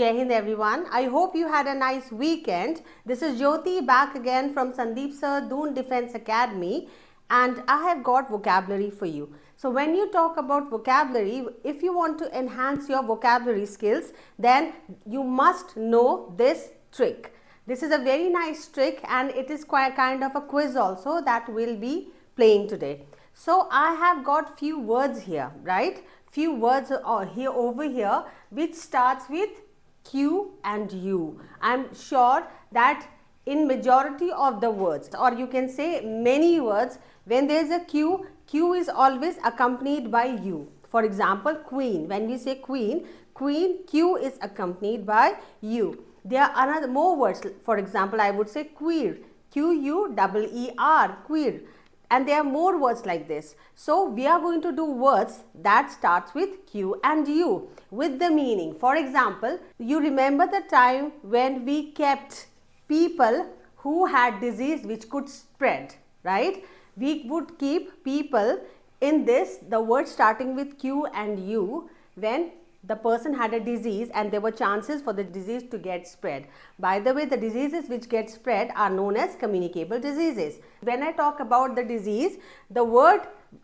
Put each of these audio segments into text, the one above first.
Jai Hind everyone. I hope you had a nice weekend. This is Jyoti back again from Sandeep sir, Doon Defense Academy, and I have got vocabulary for you. So when you talk about vocabulary, if you want to enhance your vocabulary skills, then you must know this trick. This is a very nice trick and it is quite kind of a quiz also that we'll be playing today. So I have got few words here, right? Few words here over here which starts with Q and U. I'm sure that in majority of the words, or you can say many words, when there is a Q, Q is always accompanied by U. For example, queen. When we say queen, Q is accompanied by U. There are more words. For example, I would say queer, Q-U-E-E-R, queer. And there are more words like this. So we are going to do words that starts with Q and U with the meaning. For example, you remember the time when we kept people who had disease which could spread, right? We would keep people in this, the word starting with Q and U, when the person had a disease and there were chances for the disease to get spread. By the way, the diseases which get spread are known as communicable diseases. When I talk about the disease, the word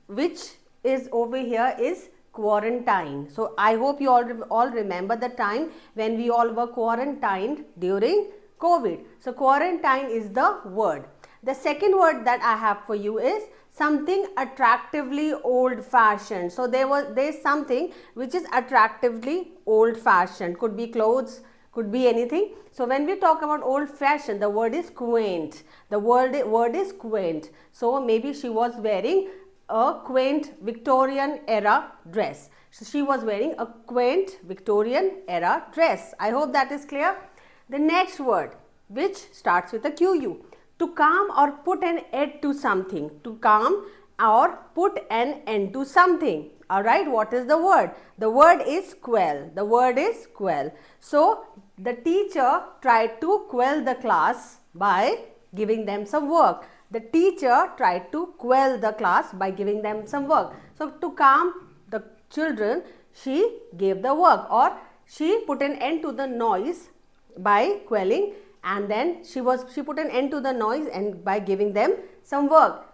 which is over here is quarantine. So I hope you all remember the time when we all were quarantined during COVID. So quarantine is the word. The second word that I have for you is something attractively old fashioned. So there's something which is attractively old fashioned. Could be clothes, could be anything. So when we talk about old fashioned, the word is quaint. The word is quaint. So maybe she was wearing a quaint Victorian era dress. So she was wearing a quaint Victorian era dress. I hope that is clear. The next word which starts with a QU. To calm or put an end to something. To calm or put an end to something. Alright, what is the word? The word is quell. The word is quell. So, the teacher tried to quell the class by giving them some work. The teacher tried to quell the class by giving them some work. So, to calm the children, she gave the work, or she put an end to the noise by quelling, and then she put an end to the noise and by giving them some work.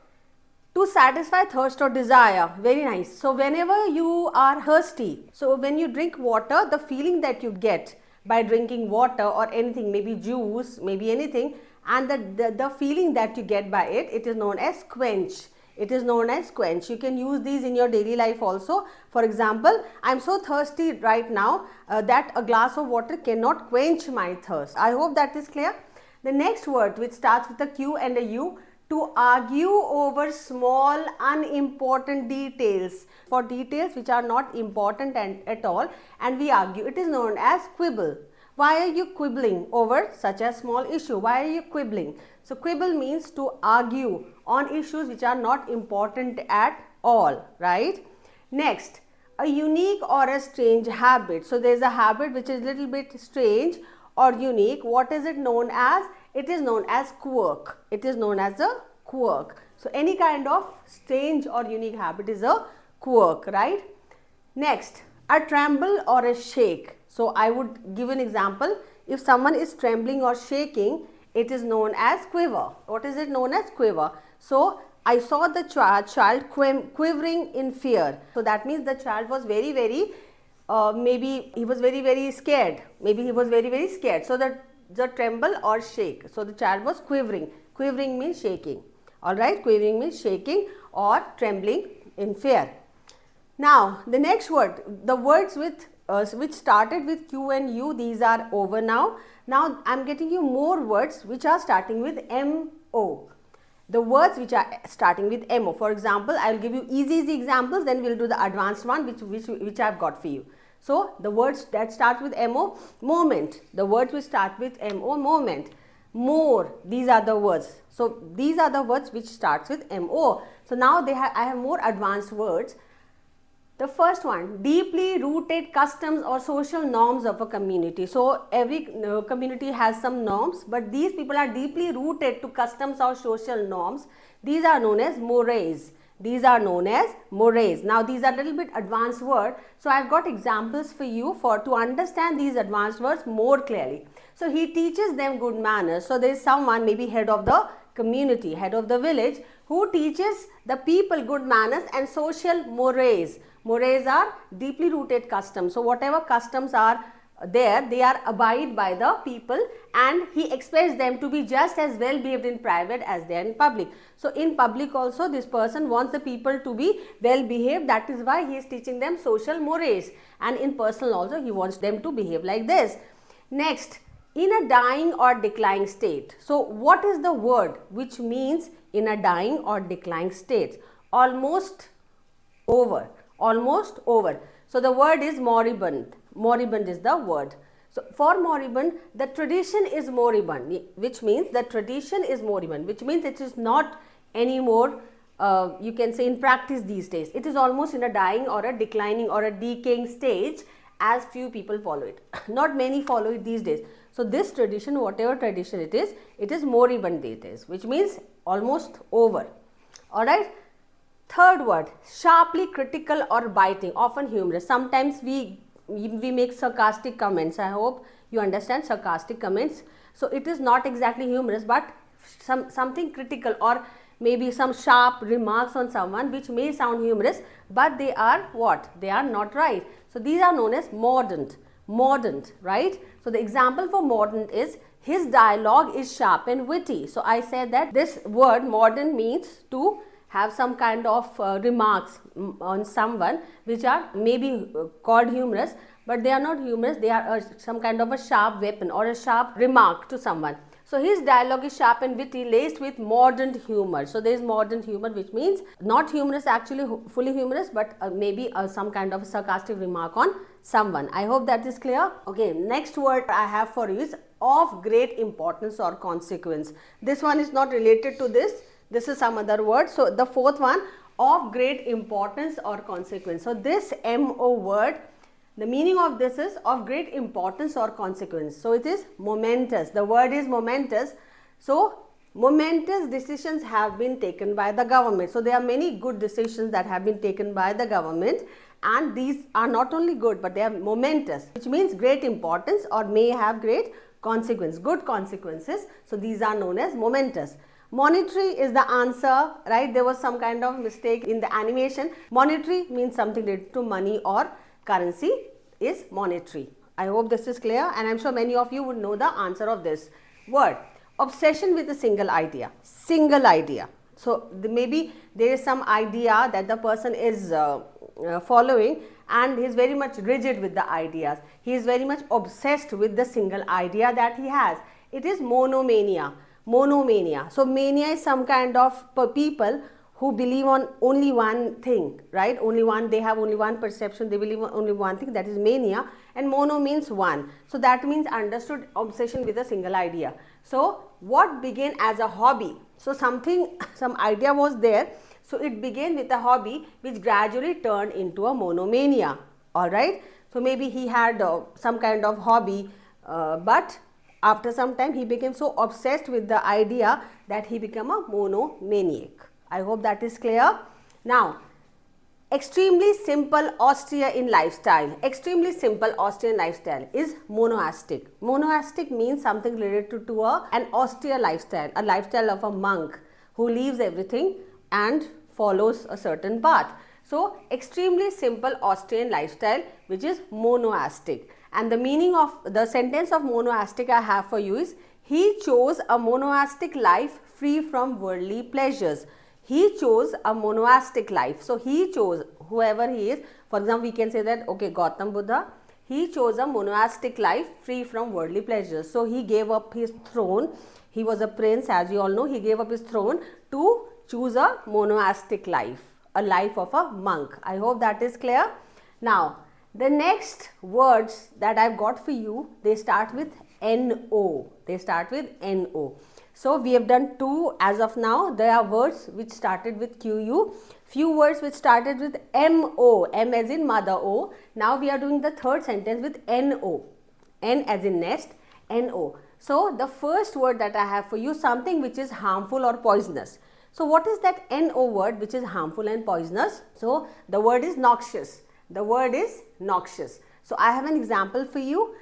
To satisfy thirst or desire. Very nice. So whenever you are thirsty, so when you drink water, the feeling that you get by drinking water or anything, maybe juice, maybe anything, and the feeling that you get by it, it is known as quench. It is known as quench. You can use these in your daily life also. For example, I am so thirsty right now that a glass of water cannot quench my thirst. I hope that is clear. The next word which starts with a Q and a U, to argue over small unimportant details. For details which are not important at all, and we argue, it is known as quibble. Why are you quibbling over such a small issue? Why are you quibbling? So quibble means to argue on issues which are not important at all, right? Next, a unique or a strange habit. So there is a habit which is a little bit strange or unique. What is it known as? It is known as quirk. It is known as a quirk. So any kind of strange or unique habit is a quirk, right? Next, a tremble or a shake. So I would give an example. If someone is trembling or shaking, it is known as quiver. What is it known as? Quiver. So I saw the child quivering in fear. So that means the child was very maybe he was very scared. Maybe he was very scared. So the tremble or shake. So the child was quivering. Quivering means shaking. Alright, quivering means shaking or trembling in fear. Now the next word, the words which started with Q and U, these are over now. Now I am getting you more words which are starting with M-O. The words which are starting with M-O. For example, I will give you easy examples, then we will do the advanced one which I have got for you. So the words that start with M-O, moment. The words which start with M-O, moment. More, these are the words. So these are the words which starts with M-O. So now I have more advanced words. The first one, deeply rooted customs or social norms of a community. So every community has some norms, but these people are deeply rooted to customs or social norms. These are known as mores. These are known as mores. Now these are a little bit advanced word. So I've got examples for you to understand these advanced words more clearly. So he teaches them good manners. So there is someone, maybe head of the community, head of the village, who teaches the people good manners and social mores. Mores are deeply rooted customs. So whatever customs are there, they are abide by the people, and he expects them to be just as well behaved in private as they are in public. So in public also this person wants the people to be well behaved. That is why he is teaching them social mores, and in personal also he wants them to behave like this. Next, in a dying or declining state. So what is the word which means in a dying or declining state? Almost over, almost over. So the word is moribund. Moribund is the word. So for moribund, the tradition is moribund, which means the tradition is moribund, which means it is not anymore, you can say, in practice these days. It is almost in a dying or a declining or a decaying stage, as few people follow it. Not many follow it these days. So this tradition, whatever tradition it is moribund these days, which means almost over. Alright. Third word, sharply critical or biting, often humorous. Sometimes we make sarcastic comments. I hope you understand sarcastic comments. So it is not exactly humorous, but something critical, or maybe some sharp remarks on someone which may sound humorous, but they are what? They are not right. So these are known as mordant. Mordant, right? So the example for mordant is, his dialogue is sharp and witty. So I said that this word mordant means to have some kind of remarks on someone which are maybe called humorous, but they are not humorous. They are some kind of a sharp weapon or a sharp remark to someone. So his dialogue is sharp and witty, laced with mordant humor. So there is mordant humor, which means not humorous, actually fully humorous, but maybe some kind of sarcastic remark on someone. I hope that is clear. Okay, next word I have for you is of great importance or consequence. This one is not related to this. This is some other word. So the fourth one, of great importance or consequence. So this MO word, the meaning of this is of great importance or consequence. So it is momentous. The word is momentous. So momentous decisions have been taken by the government. So there are many good decisions that have been taken by the government, and these are not only good, but they are momentous, which means great importance or may have great consequence, good consequences. So these are known as momentous. Monetary is the answer, right? There was some kind of mistake in the animation. Monetary means something related to money or currency is monetary. I hope this is clear, and I'm sure many of you would know the answer of this word. Obsession with a single idea. Single idea. So maybe there is some idea that the person is following, and he is very much rigid with the ideas. He is very much obsessed with the single idea that he has. It is monomania. Monomania. So mania is some kind of people who believe on only one thing, right? Only one, they have only one perception, they believe on only one thing, that is mania, and mono means one. So that means understood obsession with a single idea. So what began as a hobby? So some idea was there. So it began with a hobby which gradually turned into a monomania. Alright. So maybe he had some kind of hobby, but after some time he became so obsessed with the idea that he became a monomaniac. I hope that is clear. Now, extremely simple, austere in lifestyle. Extremely simple, austere in lifestyle is monastic. Monastic means something related to an austere lifestyle, a lifestyle of a monk who leaves everything and follows a certain path. So, extremely simple, austere lifestyle, which is monastic. And the meaning of the sentence of monastic I have for you is, he chose a monastic life free from worldly pleasures. He chose a monastic life. So he chose, whoever he is, for example, we can say that, okay, Gautam Buddha, he chose a monastic life free from worldly pleasures. So he gave up his throne. He was a prince, as you all know. He gave up his throne to choose a monastic life, a life of a monk. I hope that is clear. Now, the next words that I've got for you, they start with NO. They start with NO. So we have done two as of now. There are words which started with QU, few words which started with MO, M as in mother O. Now we are doing the third sentence with NO, N as in nest, NO. So the first word that I have for you, something which is harmful or poisonous. So what is that NO word which is harmful and poisonous? So the word is noxious. The word is noxious. So I have an example for you.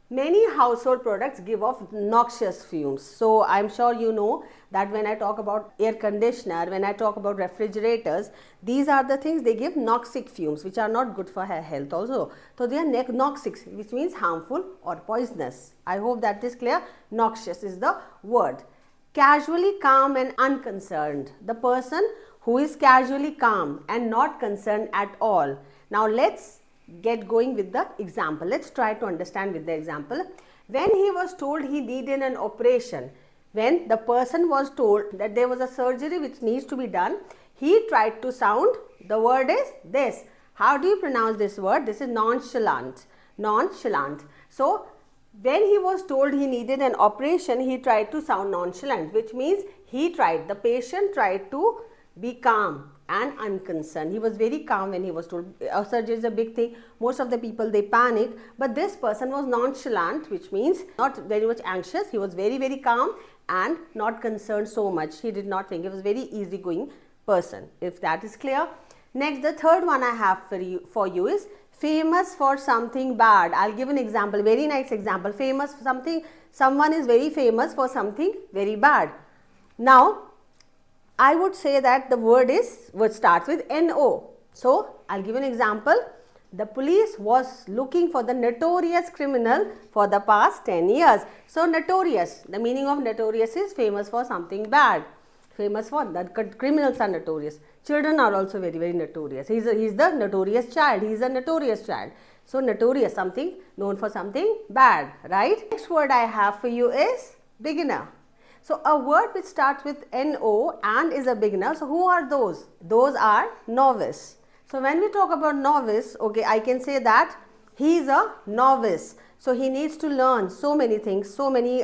Many household products give off noxious fumes. So I'm sure you know that when I talk about air conditioner, when I talk about refrigerators, these are the things they give noxic fumes which are not good for health also. So they are noxic, which means harmful or poisonous. I hope that is clear. Noxious is the word. Casually calm and unconcerned. The person who is casually calm and not concerned at all. Now let's get going with the example. Let's try to understand with the example. When he was told he needed an operation, when the person was told that there was a surgery which needs to be done, he tried to sound, the word is this. How do you pronounce this word? This is nonchalant. Nonchalant. So when he was told he needed an operation, he tried to sound nonchalant, which means the patient tried to be calm and unconcerned. He was very calm when he was told. Surgery is a big thing. Most of the people, they panic, but this person was nonchalant, which means not very much anxious. He was very, very calm and not concerned so much. He did not think. He was a very easygoing person, if that is clear. Next, the third one I have for you is famous for something bad. I'll give an example, very nice example. Famous for something, someone is very famous for something very bad. Now, I would say that the word starts with NO. So, I'll give an example. The police was looking for the notorious criminal for the past 10 years. So, notorious, the meaning of notorious is famous for something bad. Famous for, the criminals are notorious. Children are also very, very notorious. He's the notorious child. He's a notorious child. So, notorious, something known for something bad, right? Next word I have for you is beginner. So, a word which starts with NO and is a beginner. So, who are those? Those are novice. So, when we talk about novice, okay, I can say that he is a novice. So, he needs to learn so many things, so many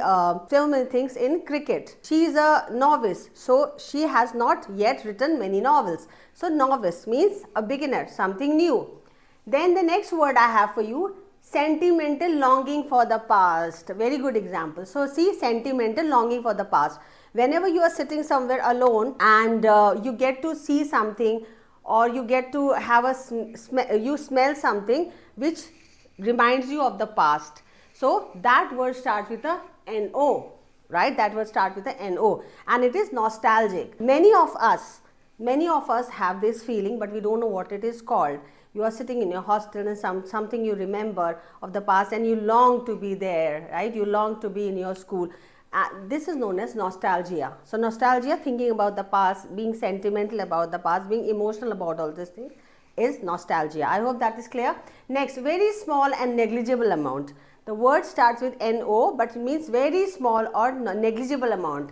things in cricket. She is a novice. So, she has not yet written many novels. So, novice means a beginner, something new. Then the next word I have for you, sentimental longing for the past. Very good example. So, see, sentimental longing for the past. Whenever you are sitting somewhere alone and you get to see something, or you get to have you smell something which reminds you of the past. So, that word starts with a NO, right? That word starts with a NO, and it is nostalgic. Many of us have this feeling, but we don't know what it is called. You are sitting in your hostel and something you remember of the past and you long to be there, right? You long to be in your school. This is known as nostalgia. So, nostalgia, thinking about the past, being sentimental about the past, being emotional about all these things, is nostalgia. I hope that is clear. Next, very small and negligible amount. The word starts with NO, but it means very small or negligible amount.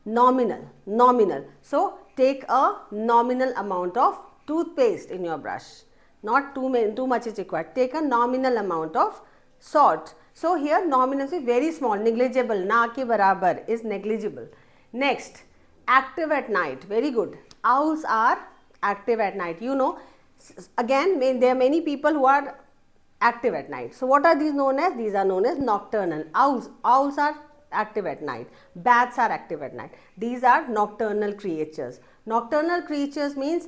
Nominal, nominal. So, take a nominal amount of toothpaste in your brush. Not too much is required. Take a nominal amount of salt. So, here nominal is very small, negligible, na ke barabar is negligible. Next, active at night. Very good. Owls are active at night. You know, again, there are many people who are active at night. So, what are these known as? These are known as nocturnal. Owls are active at night. Bats are active at night. These are nocturnal creatures. Nocturnal creatures means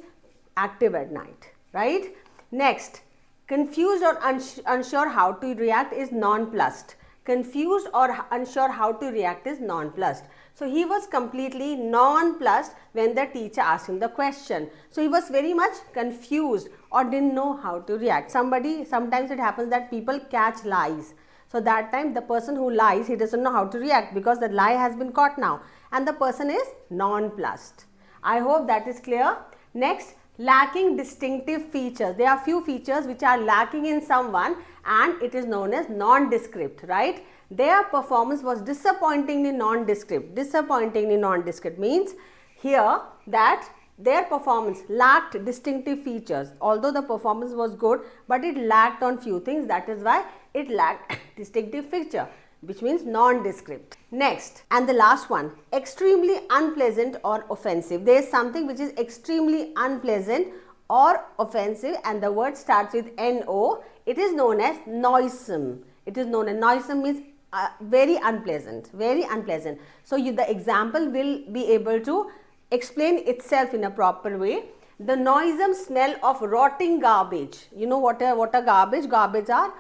active at night, right? Next, confused or unsure how to react is nonplussed. Confused or unsure how to react is nonplussed. So, he was completely nonplussed when the teacher asked him the question. So, he was very much confused or didn't know how to react. Sometimes it happens that people catch lies. So, that time the person who lies, he doesn't know how to react because the lie has been caught now and the person is nonplussed. I hope that is clear. Next, lacking distinctive features. There are few features which are lacking in someone and it is known as nondescript, right? Their performance was disappointingly nondescript. Disappointingly nondescript means here that their performance lacked distinctive features. Although the performance was good, but it lacked on few things. That is why it lacked distinctive feature, which means nondescript. Next, and the last one, extremely unpleasant or offensive. There is something which is extremely unpleasant or offensive and the word starts with NO. It is known as noisome. It is known as noisome means very unpleasant, very unpleasant. So, the example will be able to explain itself in a proper way. The noisome smell of rotting garbage. You know what are garbage? Garbage are,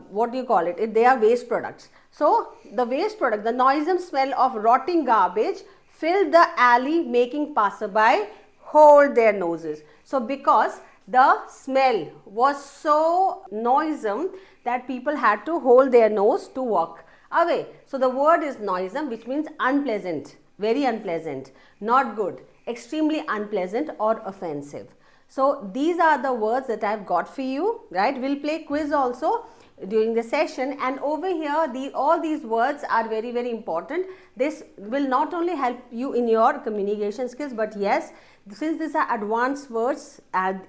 what do you call it? They are waste products. So, the waste product, the noisome smell of rotting garbage filled the alley, making passerby hold their noses. So, because the smell was so noisome that people had to hold their nose to walk away. So, the word is noisome, which means unpleasant, very unpleasant, not good, extremely unpleasant or offensive. So, these are the words that I have got for you, right? We will play quiz also during the session, and over here all these words are very, very important. This will not only help you in your communication skills, but yes, since these are advanced words,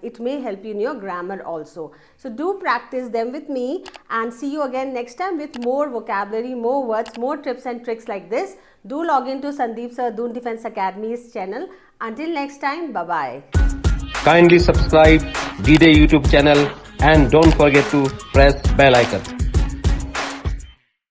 it may help you in your grammar also. So, do practice them with me, and see you again next time with more vocabulary, more words, more tips and tricks like this. Do log into Sandeep Sir Doon Defense Academy's channel. Until next time, bye-bye. Kindly subscribe DDA YouTube channel and don't forget to press bell icon.